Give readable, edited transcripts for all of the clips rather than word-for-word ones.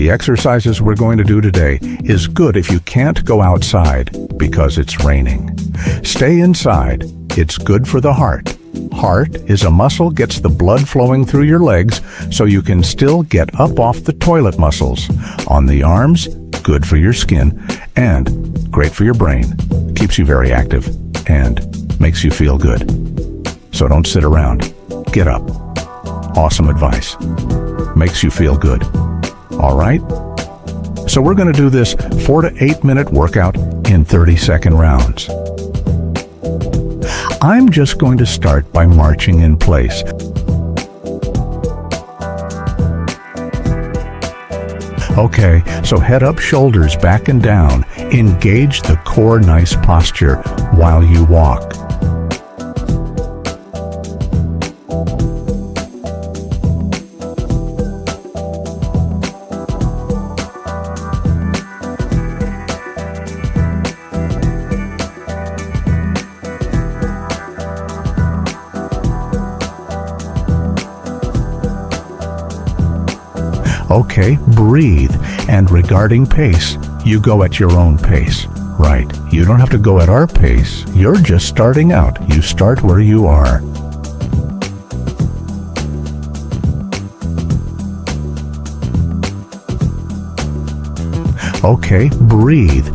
The exercises we're going to do today is good if you can't go outside because it's raining. Stay inside. It's good for the heart. Heart is a muscle gets the blood flowing through your legs so you can still get up off the toilet muscles. On the arms, good for your skin and great for your brain. Keeps you very active and makes you feel good. So don't sit around. Get up. Awesome advice. Makes you feel good. All right? So we're going to do this 4 to 8 minute workout in 30-second rounds. I'm just going to start by marching in place. Okay, so head up, shoulders back and down. Engage the core, nice posture while you walk. Okay, breathe. And regarding pace, you go at your own pace. Right, you don't have to go at our pace. You're just starting out. You start where you are. Okay, breathe.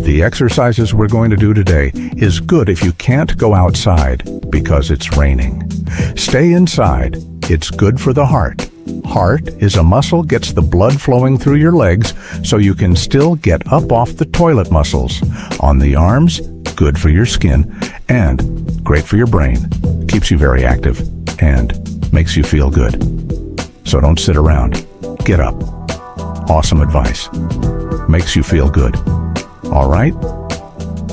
The exercises we're going to do today is good if you can't go outside because it's raining. Stay inside. It's good for the heart. Heart is a muscle gets the blood flowing through your legs so you can still get up off the toilet muscles. On the arms, good for your skin and great for your brain. Keeps you very active and makes you feel good. So don't sit around. Get up. Awesome advice. Makes you feel good. All right?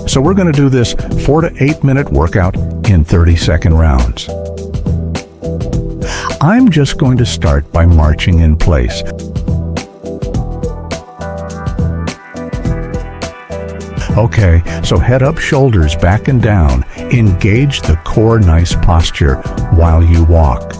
So we're going to do this 4 to 8 minute workout in 30-second rounds. I'm just going to start by marching in place. Okay, so head up, shoulders back and down. Engage the core, nice posture while you walk.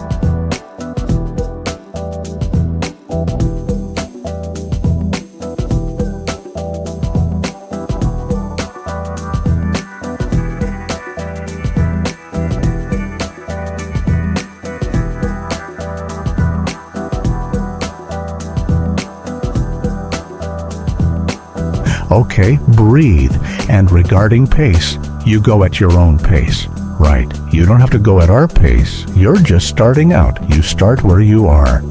Okay, breathe. And regarding pace, you go at your own pace. Right, you don't have to go at our pace. You're just starting out. You start where you are.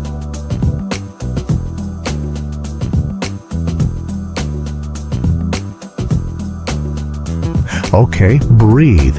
Okay, breathe.